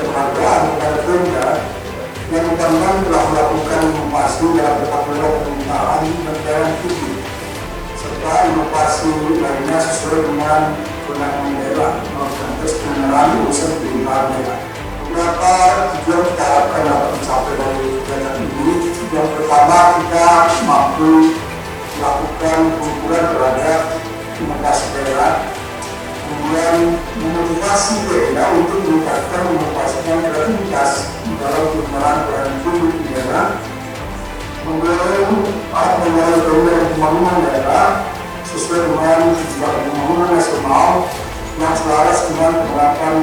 penghargaan kepada Pemda yang telah melakukan inovasi dalam berbagai pemerintahan dan daerah publik, serta inovasi lainnya sesuai dengan kewenangan daerah konteks penyelenggaraan urusan pemerintahan daerah. Beberapa tujuan kita harapkan dapat mencapai dari kegiatan ini. Yang pertama, kita mampu melakukan pengukuran terhadap inovasi daerah, kemudian memotivasi daerah untuk meningkatkan inovasinya kreativitas dalam penyelenggaraan pelayanan publik di daerah, mendorong pembangunan daerah sesuai dengan tujuan pembangunan nasional yang selaras dengan penerapan